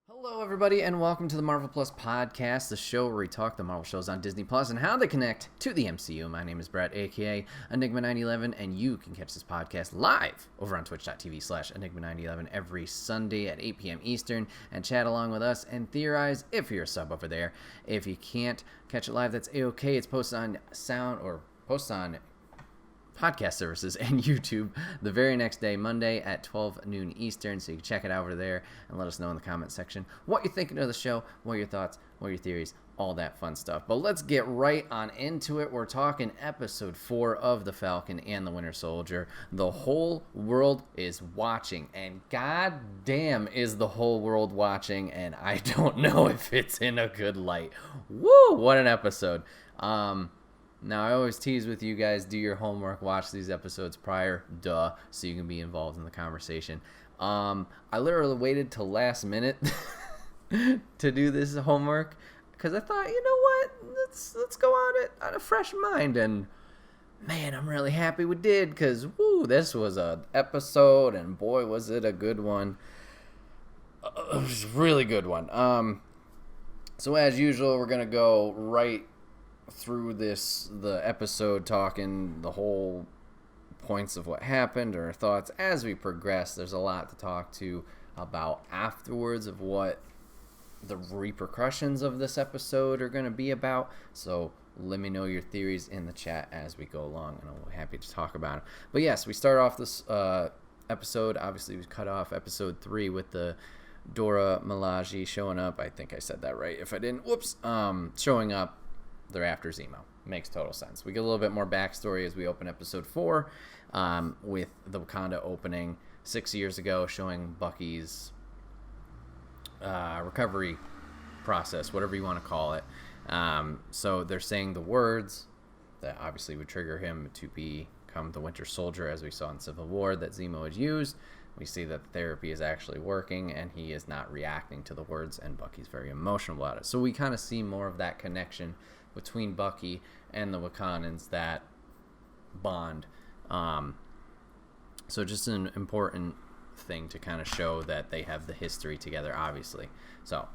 Hello, everybody, and welcome to the Marvel Plus podcast, the show where we talk the Marvel shows on Disney Plus and how they connect to the MCU. My name is Bret, aka Enigma911, and you can catch this podcast live over on twitch.tv/Enigma911 every Sunday at 8 p.m. Eastern and chat along with us and theorize if you're a sub over there. If you can't catch it live, that's a-okay. It's posted on podcast services and YouTube the very next day, Monday at 12 noon Eastern, so you can check it out over there and let us know in the comment section what you're thinking of the show, what are your thoughts, what are your theories, all that fun stuff. But let's get right on into it. We're talking episode 4 of The Falcon and the Winter Soldier. The whole world is watching, and goddamn is the whole world watching, and I don't know if it's in a good light. Woo, what an episode. Now, I always tease with you guys, do your homework, watch these episodes prior, so you can be involved in the conversation. I literally waited till last minute to do this homework, because I thought, you know what, let's go on a fresh mind, and man, I'm really happy we did, because, this was an episode, and boy, was it a good one. It was a really good one. So as usual, we're going to go right through the episode, talking the whole points of what happened or thoughts as we progress. There's a lot to talk to about afterwards of what the repercussions of this episode are going to be about, so let me know your theories in the chat as we go along, and I'm happy to talk about it. But yes, we start off this episode, obviously we cut off episode 3 with the Dora Milaje showing up. I think I said that right. If I didn't, showing up. They're after Zemo. Makes total sense. We get a little bit more backstory as we open episode 4 with the Wakanda opening 6 years ago, showing Bucky's recovery process, whatever you want to call it. So they're saying the words that obviously would trigger him to become the Winter Soldier, as we saw in Civil War, that Zemo had used. We see that the therapy is actually working, and he is not reacting to the words, and Bucky's very emotional about it. So we kind of see more of that connection between Bucky and the Wakandans, that bond. So just an important thing to kind of show that they have the history together, obviously. So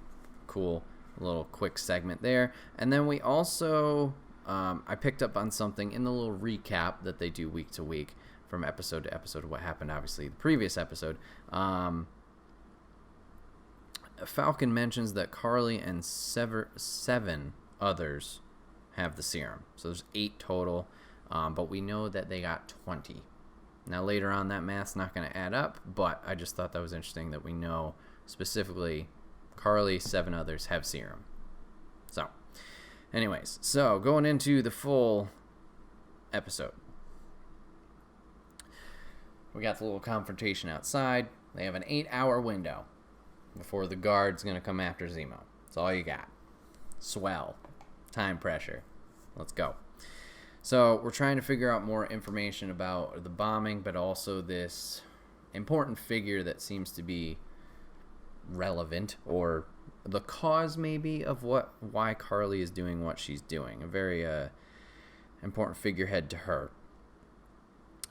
cool little quick segment there. And then we also, I picked up on something in the little recap that they do week to week from episode to episode of what happened, obviously, the previous episode. Falcon mentions that Carly and 7 others have the serum. So there's 8 total, but we know that they got 20. Now later on, that math's not going to add up, but I just thought that was interesting that we know specifically Carly, 7 others have serum. So anyways, so going into the full episode, we got the little confrontation outside. They have an 8-hour window before the guard's going to come after Zemo. That's all you got. Swell. Time pressure. Let's go. So we're trying to figure out more information about the bombing, but also this important figure that seems to be relevant, or the cause maybe of why Carly is doing what she's doing. A very important figurehead to her.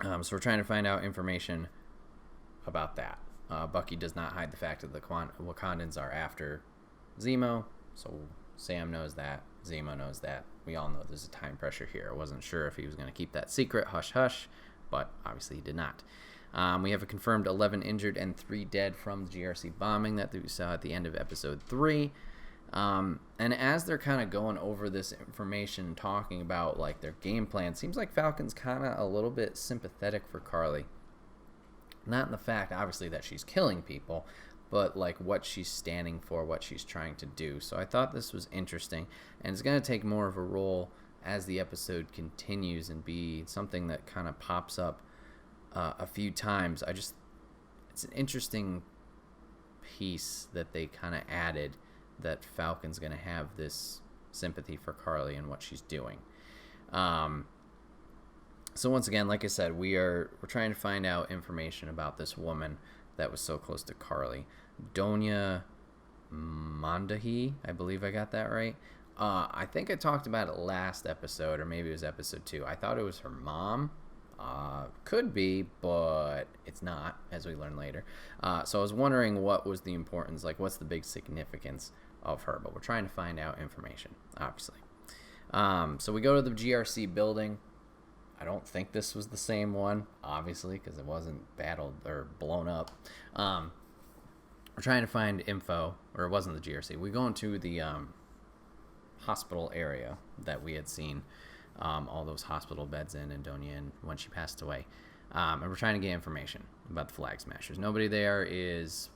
So we're trying to find out information about that. Bucky does not hide the fact that the Wakandans are after Zemo, so Sam knows that. Zemo knows that. We all know there's a time pressure here. I wasn't sure if he was going to keep that secret, hush hush, but obviously he did not. We have a confirmed 11 injured and 3 dead from the GRC bombing that we saw at the end of episode 3. And as they're kind of going over this information, talking about like their game plan, seems like Falcon's kind of a little bit sympathetic for Carly. Not in the fact, obviously, that she's killing people, but like what she's standing for, what she's trying to do. So I thought this was interesting, and it's going to take more of a role as the episode continues and be something that kind of pops up a few times. It's an interesting piece that they kind of added, that Falcon's going to have this sympathy for Carly and what she's doing. So once again, like I said, we're trying to find out information about this woman that was so close to Carly. Donya Mondahi, I believe I got that right. I think I talked about it last episode, or maybe it was episode 2. I thought it was her mom. Could be, but it's not, as we learn later. So I was wondering what was the importance, like what's the big significance of her, but we're trying to find out information, obviously. So we go to the GRC building. I don't think this was the same one, obviously, because it wasn't battled or blown up. We're trying to find info, or it wasn't the GRC. We go into the hospital area that we had seen all those hospital beds in Donia and when she passed away. And we're trying to get information about the Flag Smashers. Nobody there is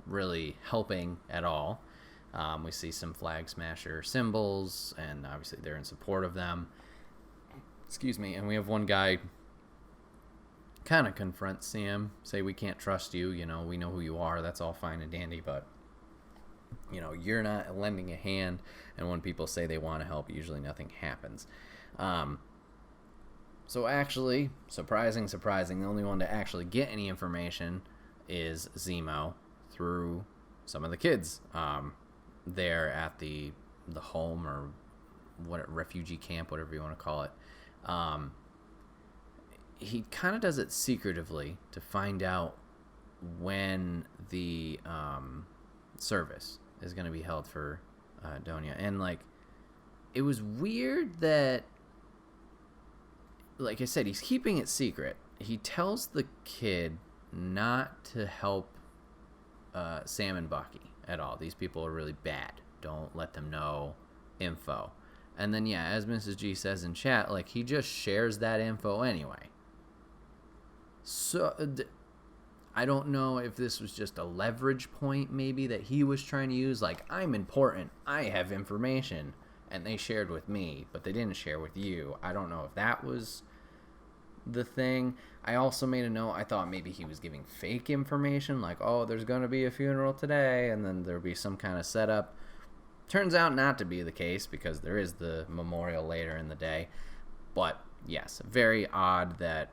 really helping at all. We see some Flag Smasher symbols, and obviously they're in support of them. Excuse me. And we have one guy kind of confront Sam, say, we can't trust you, you know, we know who you are, that's all fine and dandy, but, you know, you're not lending a hand, and when people say they want to help, usually nothing happens. So actually, surprising, the only one to actually get any information is Zemo through some of the kids there at the home, or what, refugee camp, whatever you want to call it. He kind of does it secretively to find out when the service is going to be held for Donia. And, like, it was weird that, like I said, he's keeping it secret. He tells the kid not to help Sam and Bucky at all. These people are really bad. Don't let them know info. And then, yeah, as Mrs. G says in chat, like, he just shares that info anyway. So, I don't know if this was just a leverage point, maybe, that he was trying to use. Like, I'm important. I have information. And they shared with me, but they didn't share with you. I don't know if that was the thing. I also made a note. I thought maybe he was giving fake information. Like, oh, there's going to be a funeral today, and then there'll be some kind of setup. Turns out not to be the case, because there is the memorial later in the day. But, yes, very odd that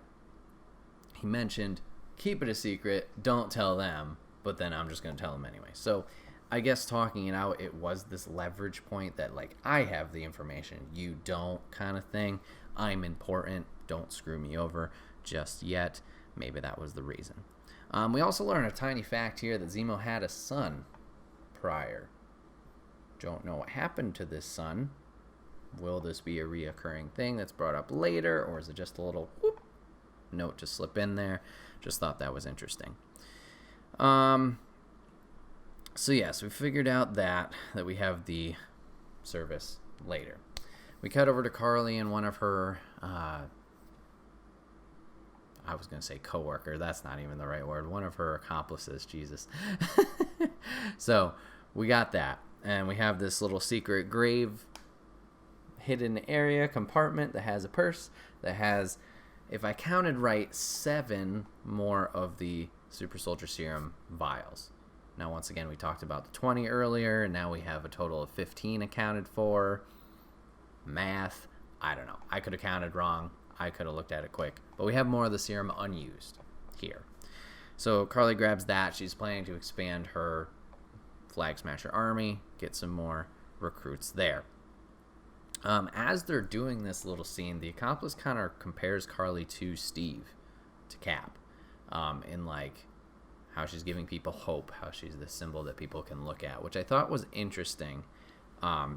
he mentioned, keep it a secret, don't tell them, but then I'm just going to tell them anyway. So, I guess talking it out, it was this leverage point that, like, I have the information, you don't, kind of thing. I'm important, don't screw me over just yet. Maybe that was the reason. We also learned a tiny fact here that Zemo had a son prior. Don't know what happened to this son. Will this be a reoccurring thing that's brought up later, or is it just a little whoop note to slip in there? Just thought that was interesting. So yes, we figured out that we have the service later. We cut over to Carly and one of her, I was going to say coworker. That's not even the right word. One of her accomplices, Jesus. So we got that. And we have this little secret grave hidden area compartment that has a purse that has, if I counted right, 7 more of the Super Soldier Serum vials. Now, once again, we talked about the 20 earlier, and now we have a total of 15 accounted for. Math, I don't know. I could have counted wrong. I could have looked at it quick. But we have more of the serum unused here. So Carly grabs that. She's planning to expand her Flag Smasher army, get some more recruits there. As they're doing this little scene, the accomplice kind of compares Carly to Steve, to Cap, in, like, how she's giving people hope, how she's the symbol that people can look at, which I thought was interesting,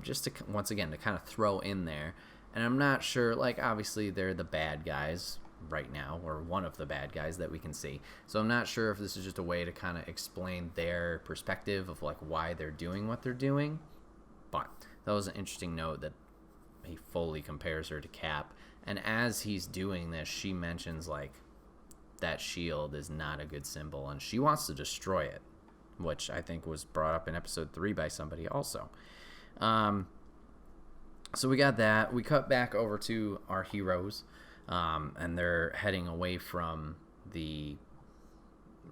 just to, once again, to kind of throw in there. And I'm not sure, like, obviously they're the bad guys right now, or one of the bad guys that we can see. So I'm not sure if this is just a way to kind of explain their perspective of, like, why they're doing what they're doing. But that was an interesting note that he fully compares her to Cap. And as he's doing this, she mentions, like, that shield is not a good symbol, and she wants to destroy it, which I think was brought up in episode 3 by somebody also. So we got that. We cut back over to our heroes, and they're heading away from the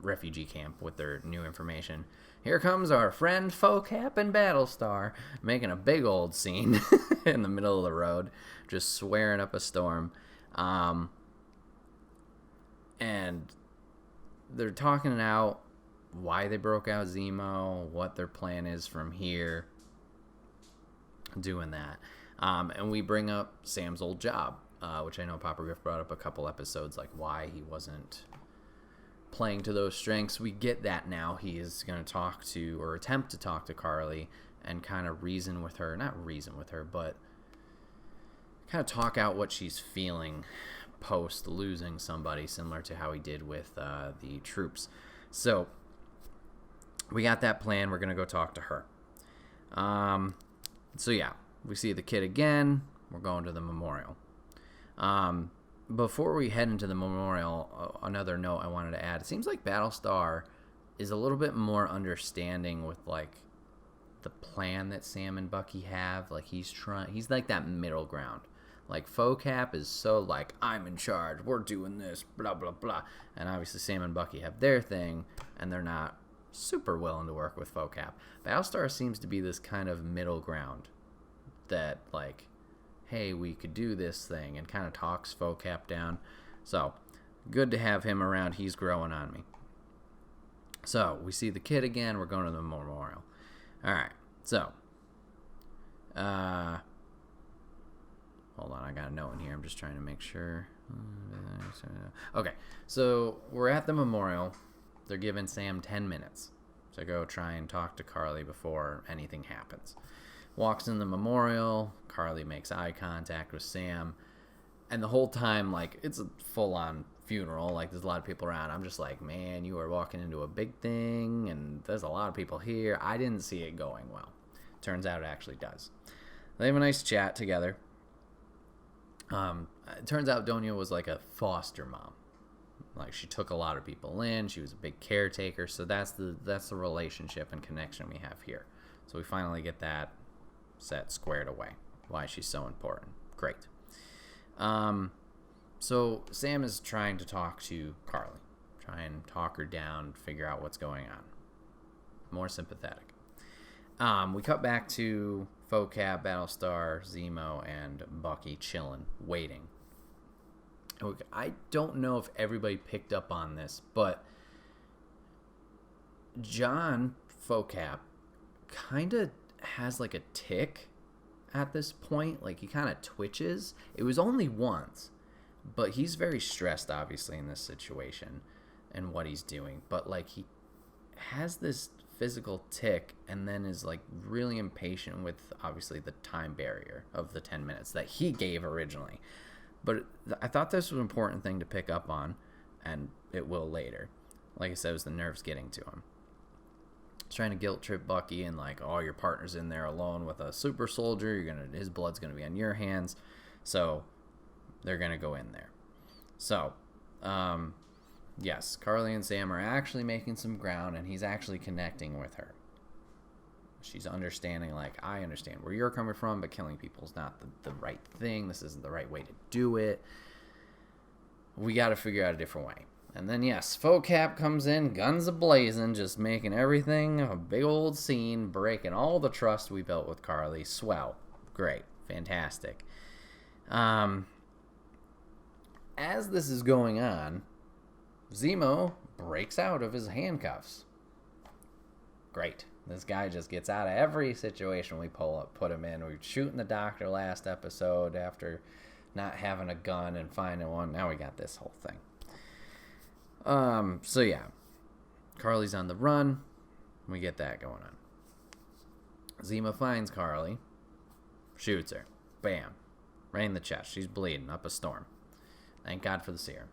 refugee camp with their new information. Here comes our friend Focap and Battlestar, making a big old scene in the middle of the road, just swearing up a storm. And they're talking out why they broke out Zemo, what their plan is from here, doing that. And we bring up Sam's old job. which I know Papa Griff brought up a couple episodes, like why he wasn't playing to those strengths. We get that now. He is going to talk to, or attempt to talk to Carly and kind of reason with her. Not reason with her, but kind of talk out what she's feeling post losing somebody, similar to how he did with the troops. So we got that plan. We're going to go talk to her. So yeah, we see the kid again. We're going to the memorial. Before we head into the memorial, another note I wanted to add. It seems like Battlestar is a little bit more understanding with like the plan that Sam and Bucky have. Like he's like that middle ground. Like FoCap is so like, I'm in charge, we're doing this, blah blah blah. And obviously Sam and Bucky have their thing, and they're not super willing to work with FoCap. Battlestar seems to be this kind of middle ground that like, hey, we could do this thing, and kind of talks FoCap down. So good to have him around. He's growing on me. So we see the kid again. We're going to the memorial. All right. So hold on, I got a note in here. I'm just trying to make sure. Okay, so we're at the memorial. They're giving Sam 10 minutes to go try and talk to Carly before anything happens. Walks in the memorial. Carly makes eye contact with Sam. And the whole time, like, it's a full-on funeral. Like, there's a lot of people around. I'm just like, man, you are walking into a big thing, and there's a lot of people here. I didn't see it going well. Turns out it actually does. They have a nice chat together. It turns out Donia was like a foster mom. Like, she took a lot of people in. She was a big caretaker. So that's the relationship and connection we have here. So we finally get that set squared away. Why she's so important. Great. So Sam is trying to talk to Carly. Try and talk her down, figure out what's going on. More sympathetic. We cut back to FoCap, Battlestar, Zemo, and Bucky chilling, waiting. I don't know if everybody picked up on this, but John FoCap kind of has like a tick at this point. Like, he kind of twitches. It was only once, but he's very stressed, obviously, in this situation and what he's doing. But, like, he has this physical tick and then is, like, really impatient with, obviously, the time barrier of the 10 minutes that he gave originally. But I thought this was an important thing to pick up on, and it will later. Like I said, it was the nerves getting to him. He's trying to guilt trip Bucky and like, oh, your partner's in there alone with a super soldier. His blood's gonna be on your hands, so they're gonna go in there. So, yes, Carly and Sam are actually making some ground, and he's actually connecting with her. She's understanding, like, I understand where you're coming from, but killing people is not the right thing. This isn't the right way to do it. We got to figure out a different way. And then, yes, FoCap comes in, guns a-blazing, just making everything a big old scene, breaking all the trust we built with Carly. Swell. Great. Fantastic. As this is going on, Zemo breaks out of his handcuffs. Great. This guy just gets out of every situation we put him in. We were shooting the doctor last episode after not having a gun and finding one. Now we got this whole thing. So yeah. Carly's on the run. We get that going on. Zemo finds Carly. Shoots her. Bam. Right in the chest. She's bleeding up a storm. Thank God for the serum.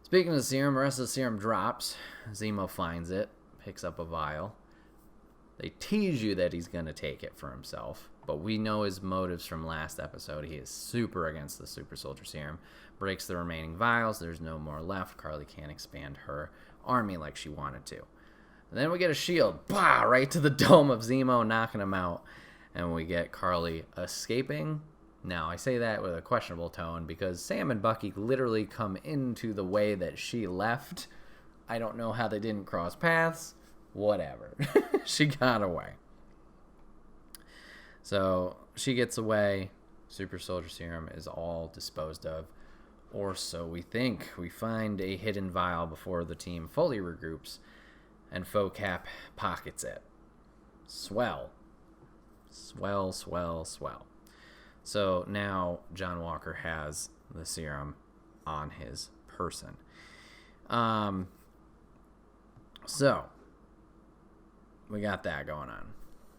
Speaking of the serum, the rest of the serum drops. Zemo finds it. Picks up a vial. They tease you that he's going to take it for himself, but we know his motives from last episode. He is super against the super soldier serum. Breaks the remaining vials. There's no more left. Carly can't expand her army like she wanted to. And then we get a shield. Bah! Right to the dome of Zemo, knocking him out. And we get Carly escaping. Now, I say that with a questionable tone because Sam and Bucky literally come into the way that she left. I don't know how they didn't cross paths. Whatever. She got away. So she gets away. Super soldier serum is all disposed of. Or so we think. We find a hidden vial before the team fully regroups. And FoCap pockets it. Swell. Swell, swell, swell. So now John Walker has the serum on his person. So we got that going on.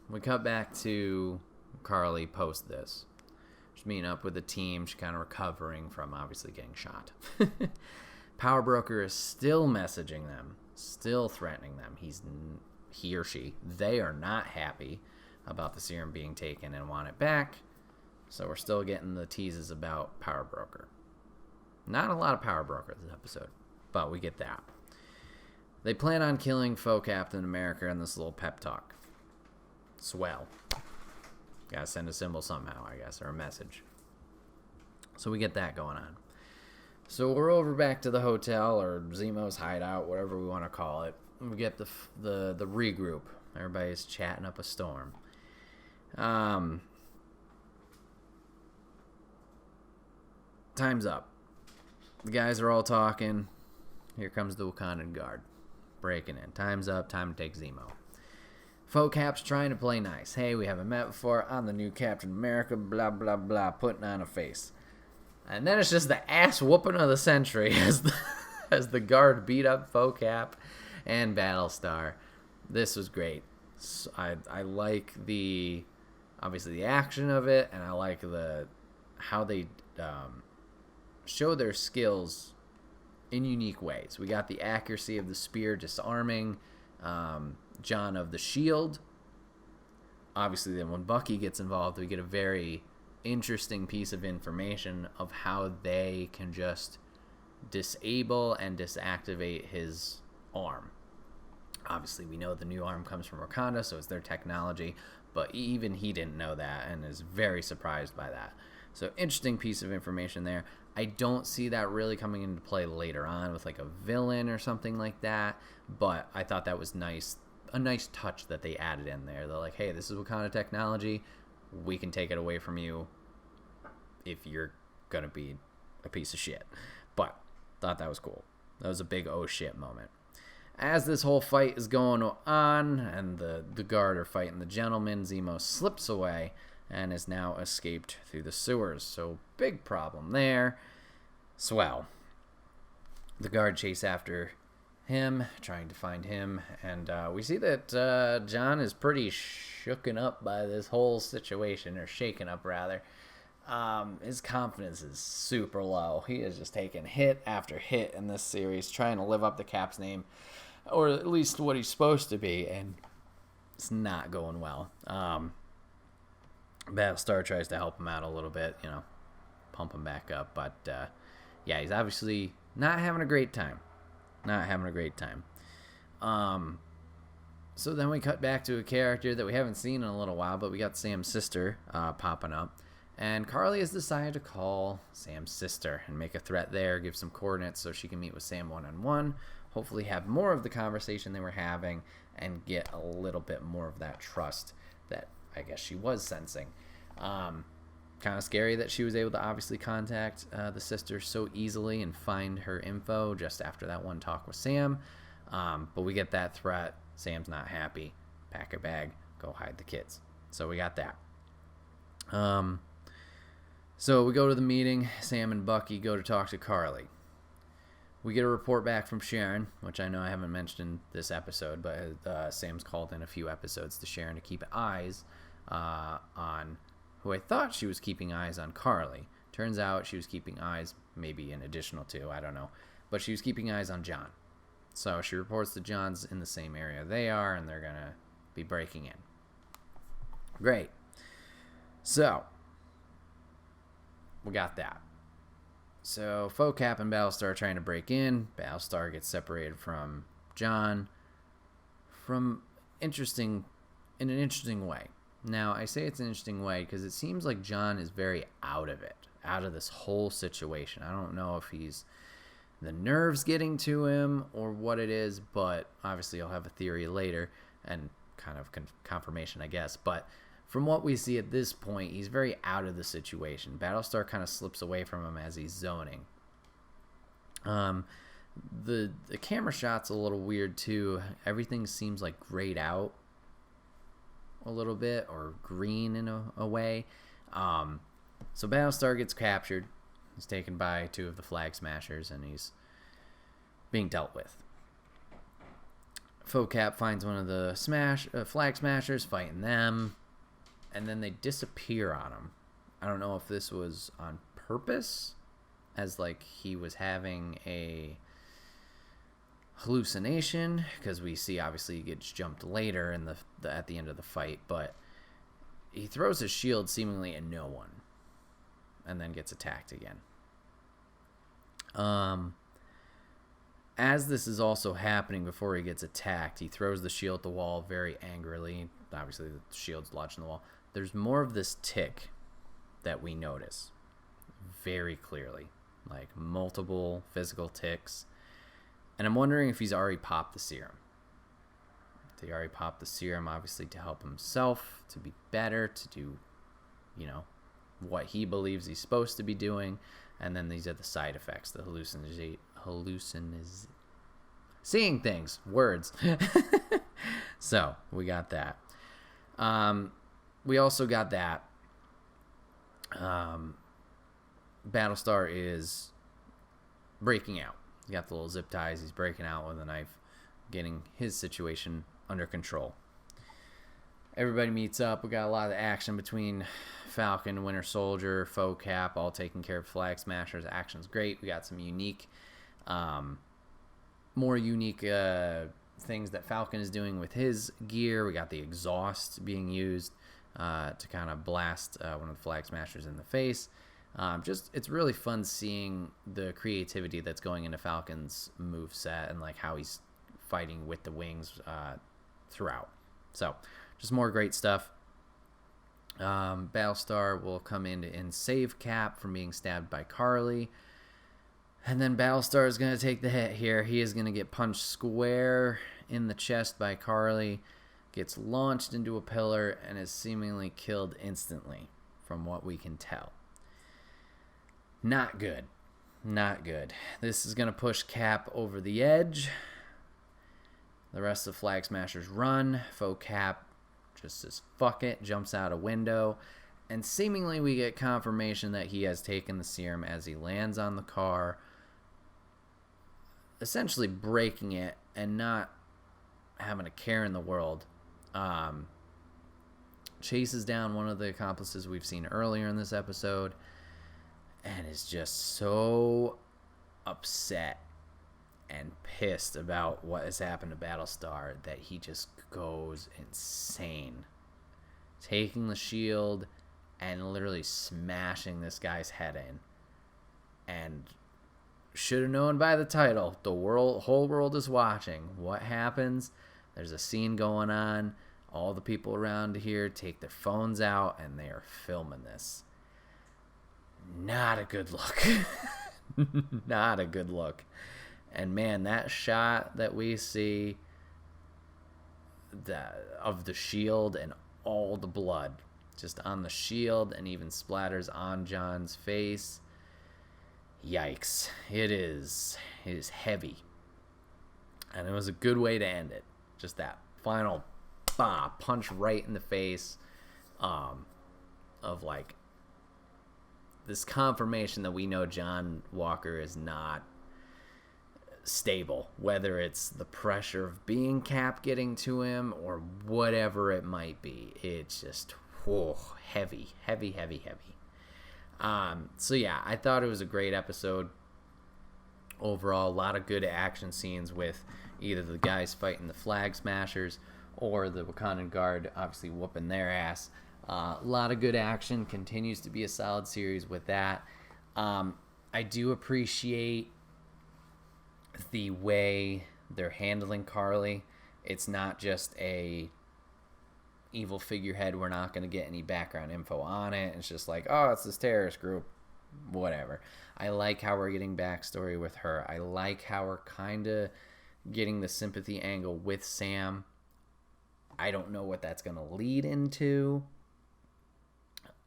We cut back to Carly post this. She's meeting up with the team. She's kind of recovering from obviously getting shot. Power Broker is still messaging them, still threatening them. He or she, they are not happy about the serum being taken and want it back. So we're still getting the teases about Power Broker. Not a lot of Power Broker this episode, but we get that. They plan on killing faux Captain America in this little pep talk. Swell. Gotta send a symbol somehow, I guess, or a message. So we get that going on. So we're over back to the hotel, or Zemos Hideout, whatever we want to call it. We get the regroup. Everybody's chatting up a storm. Time's up. The guys are all talking. Here comes the Wakandan guard. Breaking in. Time's up. Time to take Zemo. Faux Cap's trying to play nice. Hey, we haven't met before. I'm the new Captain America. Blah, blah, blah. Putting on a face. And then it's just the ass whooping of the century as the guard beat up Faux Cap and Battlestar. This was great. So I like obviously the action of it, and I like how they show their skills in unique ways. We got the accuracy of the spear disarming John of the shield. Obviously, then when Bucky gets involved, we get a very interesting piece of information of how they can just disable and disactivate his arm. Obviously, we know the new arm comes from Wakanda, so it's their technology, but even he didn't know that and is very surprised by that. So interesting piece of information there. I don't see that really coming into play later on with like a villain or something like that, but I thought that was nice, a nice touch that they added in there. They're like, hey, this is Wakanda technology. We can take it away from you if you're going to be a piece of shit. But thought that was cool. That was a big oh shit moment. As this whole fight is going on and the guard are fighting the gentleman, Zemo slips away and is now escaped through the sewers. So big problem there. Swell. The guard chase after him, trying to find him, and we see that John is pretty shooken up by this whole situation, or shaken up rather. His confidence is super low. He is just taking hit after hit in this series, trying to live up to Cap's name, or at least what he's supposed to be, and it's not going well. Battlestar tries to help him out a little bit, pump him back up, but yeah, he's obviously not having a great time. So then we cut back to a character that we haven't seen in a little while, but we got Sam's sister popping up. And Carly has decided to call Sam's sister and make a threat there, give some coordinates so she can meet with Sam one-on-one, hopefully have more of the conversation they were having, and get a little bit more of that trust that I guess she was sensing. Kind of scary that she was able to obviously contact the sister so easily and find her info just after that one talk with Sam. But we get that threat. Sam's not happy. Pack a bag. Go hide the kids. So we got that. So we go to the meeting. Sam and Bucky go to talk to Carly. We get a report back from Sharon, which I know I haven't mentioned in this episode, but Sam's called in a few episodes to Sharon to keep eyes on who I thought she was keeping eyes on Carly. Turns out she was keeping eyes, maybe an additional two, I don't know. But she was keeping eyes on John. So she reports that John's in the same area they are, and they're going to be breaking in. Great. So, we got that. So, Faux Cap and Battlestar are trying to break in. Battlestar gets separated from John in an interesting way. Now, I say it's an interesting way because it seems like John is very out of it, out of this whole situation. I don't know if he's the nerves getting to him or what it is, but obviously I'll have a theory later and kind of confirmation, I guess. But from what we see at this point, he's very out of the situation. Battlestar kind of slips away from him as he's zoning. The camera shot's a little weird too. Everything seems like grayed out a little bit, or green in a way. So Battlestar gets captured. He's taken by 2 of the Flag Smashers, and he's being dealt with. FoCap finds one of the Flag Smashers, fighting them, and then they disappear on him. I don't know if this was on purpose, as like he was having a hallucination, because we see obviously he gets jumped later in at the end of the fight, but he throws his shield seemingly at no one and then gets attacked again. As this is also happening before he gets attacked, he throws the shield at the wall very angrily. Obviously the shield's lodged in the wall. There's more of this tick that we notice very clearly, like multiple physical ticks. And I'm wondering if he's already popped the serum. He already popped the serum, obviously, to help himself, to be better, to do, what he believes he's supposed to be doing. And then these are the side effects, the seeing things, words. So, we got that. We also got that. Battlestar is breaking out. He got the little zip ties. He's breaking out with a knife, getting his situation under control. Everybody meets up. We got a lot of action between Falcon, Winter Soldier, FoCap, all taking care of Flag Smashers. Action's great. We got some more unique things that Falcon is doing with his gear. We got the exhaust being used to kind of blast one of the Flag Smashers in the face. It's really fun seeing the creativity that's going into Falcon's moveset and like how he's fighting with the wings throughout. So, just more great stuff. Battlestar will come in and save Cap from being stabbed by Carly. And then Battlestar is going to take the hit here. He is going to get punched square in the chest by Carly, gets launched into a pillar, and is seemingly killed instantly, from what we can tell. Not good. Not good. This is going to push Cap over the edge. The rest of the Flag Smashers run. FoCap just says, fuck it, jumps out a window. And seemingly we get confirmation that he has taken the serum as he lands on the car, essentially breaking it and not having a care in the world. Chases down one of the accomplices we've seen earlier in this episode and is just so upset and pissed about what has happened to Battlestar that he just goes insane, taking the shield and literally smashing this guy's head in. And should have known by the title, the whole world is watching. What happens? There's a scene going on. All the people around here take their phones out and they are filming this. Not a good look. Not a good look. And man, that shot that we see of the shield and all the blood just on the shield and even splatters on John's face. Yikes. It is heavy. And it was a good way to end it. Just that final punch right in the face of like this confirmation that we know John Walker is not stable, whether it's the pressure of being Cap getting to him or whatever it might be. It's just heavy. So yeah, I thought it was a great episode overall. A lot of good action scenes with either the guys fighting the Flag Smashers or the Wakandan Guard obviously whooping their ass. A lot of good action. Continues to be a solid series with that. I do appreciate the way they're handling Carly. It's not just a evil figurehead. We're not going to get any background info on it. It's just like, oh, it's this terrorist group. Whatever. I like how we're getting backstory with her. I like how we're kind of getting the sympathy angle with Sam. I don't know what that's going to lead into.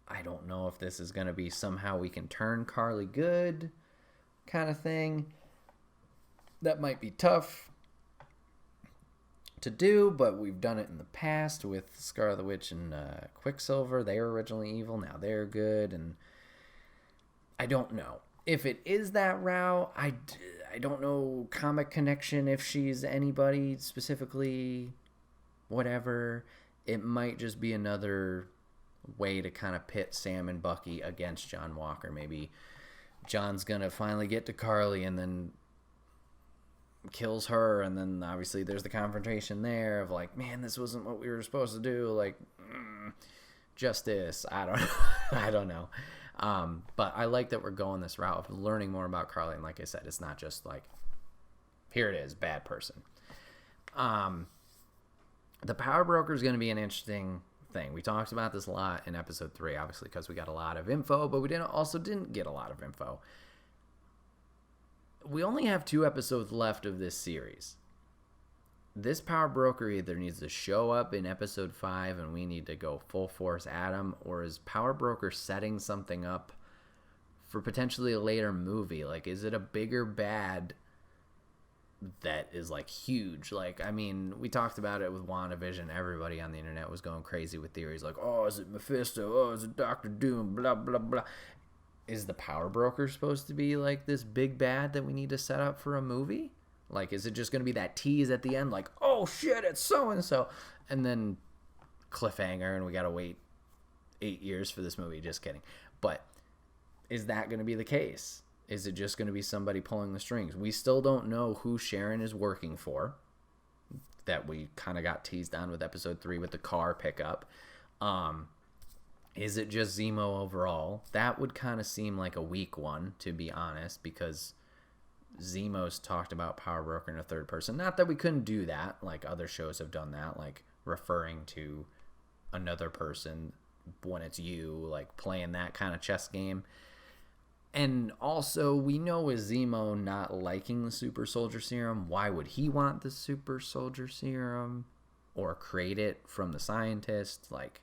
I don't know if this is going to be somehow we can turn Carly good kind of thing. That might be tough to do, but we've done it in the past with Scarlet the Witch and Quicksilver. They were originally evil, now they're good, and I don't know. if it is that route, I don't know comic connection if she's anybody specifically, whatever. It might just be another way to kind of pit Sam and Bucky against John Walker. Maybe John's going to finally get to Carly and then kills her, and then obviously there's the confrontation there of like, man, this wasn't what we were supposed to do. Like, justice. I don't know. I don't know. But I like that we're going this route of learning more about Carly. And like I said, it's not just like, here it is, bad person. The Power Broker is going to be an interesting thing. We talked about this a lot in episode 3, obviously, because we got a lot of info, but we didn't get a lot of info. We only have 2 episodes left of this series. This Power Broker either needs to show up in episode 5 and we need to go full force at him, or is Power Broker setting something up for potentially a later movie? Like, is it a bigger bad that is like huge? Like, I mean, we talked about it with WandaVision. Everybody on the internet was going crazy with theories like, oh, is it Mephisto? Oh, is it Doctor Doom? Blah, blah, blah. Is the Power Broker supposed to be like this big bad that we need to set up for a movie? Like, is it just going to be that tease at the end? Like, oh shit, it's so-and-so. And then cliffhanger and we got to wait 8 years for this movie. Just kidding. But is that going to be the case? Is it just going to be somebody pulling the strings? We still don't know who Sharon is working for. That we kind of got teased on with episode 3 with the car pickup. Is it just Zemo overall? That would kind of seem like a weak one, to be honest, because Zemo's talked about Power Broker in a third person. Not that we couldn't do that, like other shows have done that, like referring to another person when it's you, like playing that kind of chess game. And also, we know with Zemo not liking the super soldier serum, why would he want the super soldier serum or create it from the scientist? Like,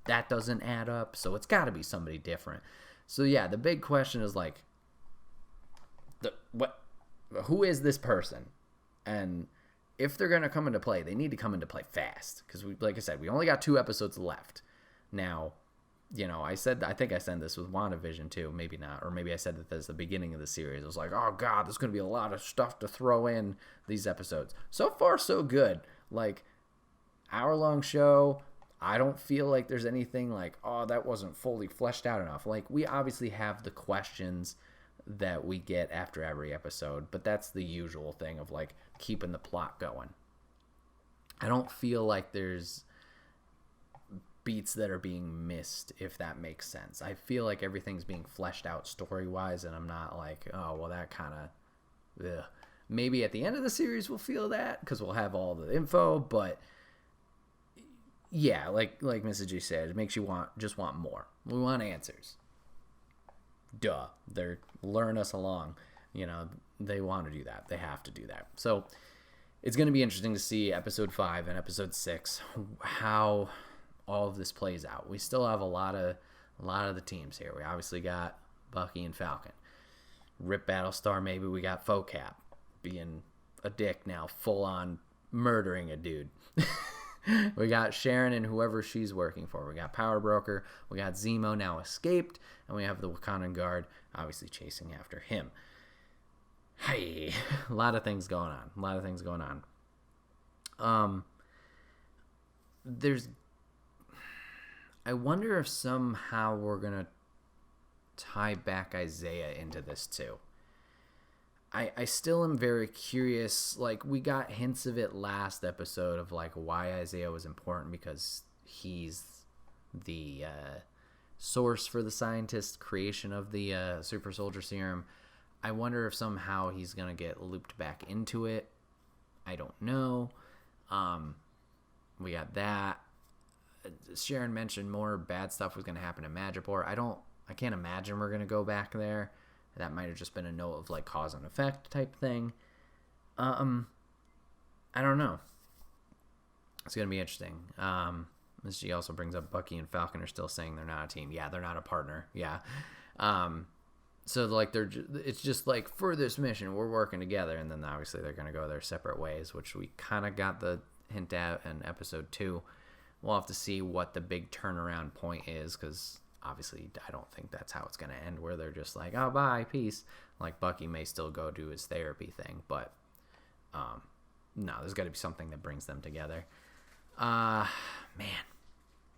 that doesn't add up, so it's got to be somebody different. So yeah, the big question is like, who is this person? And if they're going to come into play, they need to come into play fast, because like I said, we only got 2 episodes left. Now, you know, I think I said this with WandaVision too, maybe not, or maybe I said that that's the beginning of the series. I was like, oh god, there's going to be a lot of stuff to throw in these episodes. So far, so good. Like, hour-long show. I don't feel like there's anything like, oh, that wasn't fully fleshed out enough. Like, we obviously have the questions that we get after every episode, but that's the usual thing of like keeping the plot going. I don't feel like there's beats that are being missed, if that makes sense. I feel like everything's being fleshed out story-wise, and I'm not like, oh, well, that kind of... Maybe at the end of the series we'll feel that, because we'll have all the info, but yeah, like Mrs. G said, it makes you want more. We want answers. Duh. They're luring us along. You know, they want to do that. They have to do that. So it's going to be interesting to see episode 5 and episode 6, how all of this plays out. We still have a lot of the teams here. We obviously got Bucky and Falcon. Rip Battlestar, maybe we got Focap being a dick now, full on murdering a dude. We got Sharon and whoever she's working for. We got Power Broker. We got Zemo now escaped. And we have the Wakandan Guard obviously chasing after him. Hey, a lot of things going on. I wonder if somehow we're going to tie back Isaiah into this too. I still am very curious. Like, we got hints of it last episode of like why Isaiah was important, because he's the source for the scientist creation of the super soldier serum. I wonder if somehow he's gonna get looped back into it. I don't know. We got that. Sharon mentioned more bad stuff was gonna happen in Madripoor. I can't imagine we're gonna go back there. That might have just been a note of like cause and effect type thing. I don't know. It's gonna be interesting. She also brings up Bucky and Falcon are still saying they're not a team. Yeah, they're not a partner. Yeah. So like it's just like, for this mission we're working together, and then obviously they're gonna go their separate ways, which we kind of got the hint at in episode 2. We'll have to see what the big turnaround point is, because obviously, I don't think that's how it's going to end, where they're just like, oh, bye, peace. Like, Bucky may still go do his therapy thing, but no, there's got to be something that brings them together. Man.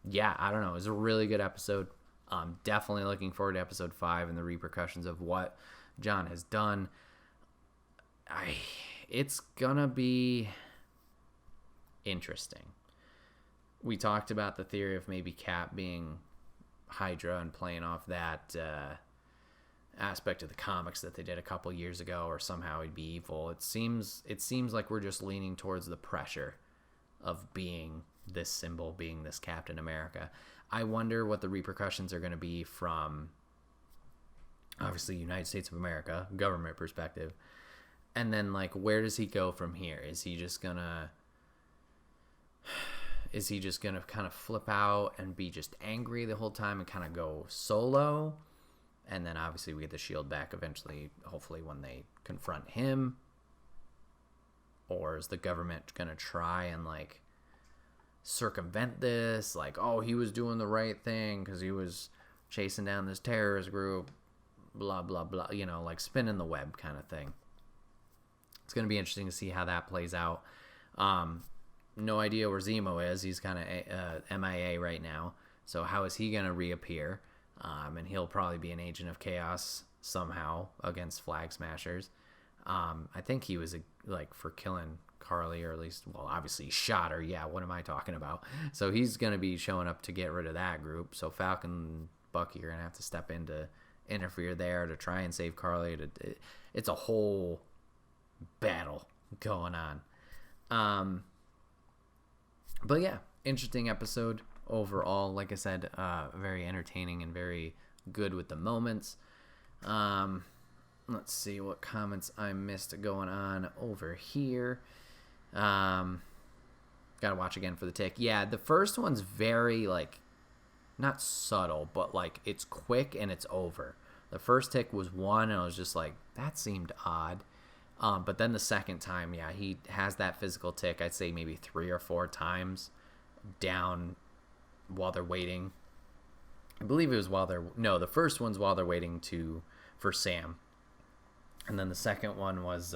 Yeah, I don't know. It was a really good episode. I'm definitely looking forward to episode 5 and the repercussions of what John has done. It's going to be interesting. We talked about the theory of maybe Cap being Hydra and playing off that aspect of the comics that they did a couple years ago, or somehow he'd be evil. It seems like we're just leaning towards the pressure of being this symbol, being this Captain America. I wonder what the repercussions are going to be from, obviously, United States of America, government perspective. And then, like, where does he go from here? Is he just going to kind of flip out and be just angry the whole time and kind of go solo? And then, obviously, we get the shield back eventually, hopefully, when they confront him. Or is the government going to try and, like, circumvent this? Like, oh, he was doing the right thing because he was chasing down this terrorist group, blah, blah, blah, you know, like spinning the web kind of thing. It's going to be interesting to see how that plays out. No idea where Zemo is. He's kind of MIA right now. So how is he going to reappear? And he'll probably be an agent of chaos somehow against Flag Smashers. I think he was for killing Carly, or at least, well, obviously he shot her. Yeah, what am I talking about? So he's going to be showing up to get rid of that group. So Falcon and Bucky are going to have to step in to interfere there to try and save Carly. It's a whole battle going on. But yeah, interesting episode overall. Like I said, very entertaining and very good with the moments. Let's see what comments I missed going on over here. Gotta watch again for the tick. Yeah, the first one's very, like, not subtle, but, like, it's quick and it's over. The first tick was one, and I was just like, that seemed odd. But then the second time, yeah, he has that physical tick, I'd say maybe 3 or 4 times down while they're waiting. I believe it was the first one's while they're waiting for Sam. And then the second one was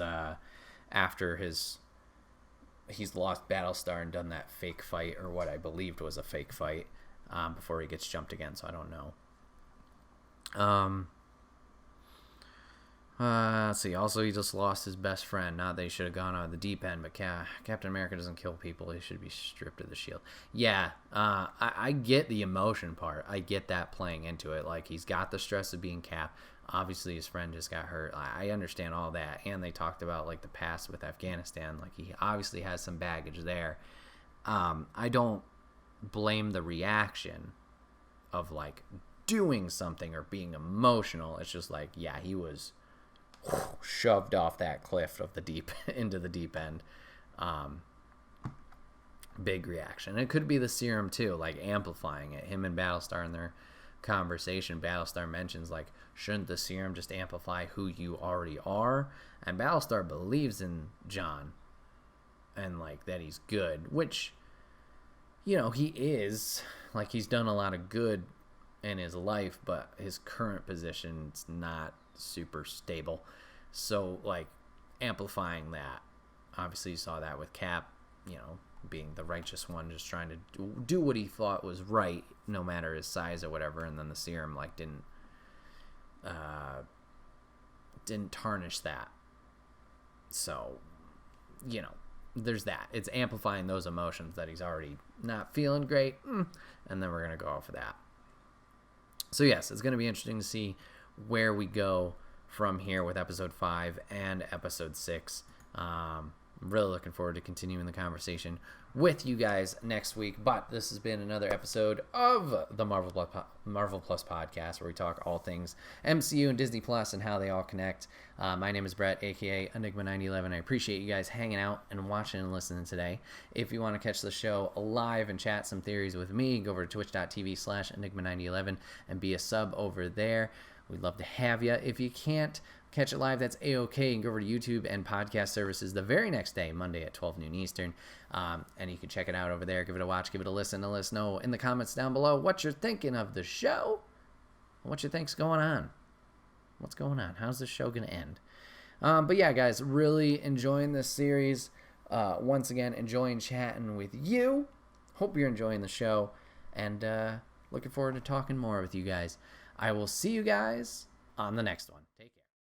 after he's lost Battlestar and done that fake fight, or what I believed was a fake fight, before he gets jumped again, so I don't know. Let's see. Also, he just lost his best friend. Not that he should have gone out of the deep end, but Captain America doesn't kill people. He should be stripped of the shield. Yeah, I get the emotion part. I get that playing into it. Like, he's got the stress of being Cap. Obviously, his friend just got hurt. I understand all that. And they talked about, like, the past with Afghanistan. Like, he obviously has some baggage there. I don't blame the reaction of, like, doing something or being emotional. It's just like, yeah, he was shoved off that cliff of the deep into the deep end. Big reaction. And it could be the serum too, like amplifying it. Him and Battlestar in their conversation, Battlestar mentions, like, shouldn't the serum just amplify who you already are? And Battlestar believes in John and, like, that he's good, which, you know, he is. Like, he's done a lot of good in his life, but his current position's not super stable. So, like, amplifying that, obviously you saw that with Cap, you know, being the righteous one, just trying to do what he thought was right, no matter his size or whatever. And then the serum, like, didn't tarnish that. So, you know, there's that. It's amplifying those emotions that he's already not feeling great, and then we're gonna go off of that. So yes, it's gonna be interesting to see where we go from here with episode 5 and episode 6. I'm really looking forward to continuing the conversation with you guys next week. But this has been another episode of the Marvel Plus podcast, where we talk all things MCU and Disney Plus and how they all connect. My name is Bret, aka Enigma9011. I appreciate you guys hanging out and watching and listening today. If you want to catch the show live and chat some theories with me, go over to twitch.tv/Enigma9011 and be a sub over there. We'd love to have you. If you can't catch it live, that's A-OK. You can go over to YouTube and podcast services the very next day, Monday at 12 noon Eastern. And you can check it out over there. Give it a watch, give it a listen, and let us know in the comments down below what you're thinking of the show. what you think's going on. What's going on? How's this show going to end? But yeah, guys, really enjoying this series. Once again, enjoying chatting with you. Hope you're enjoying the show. And looking forward to talking more with you guys. I will see you guys on the next one. Take care.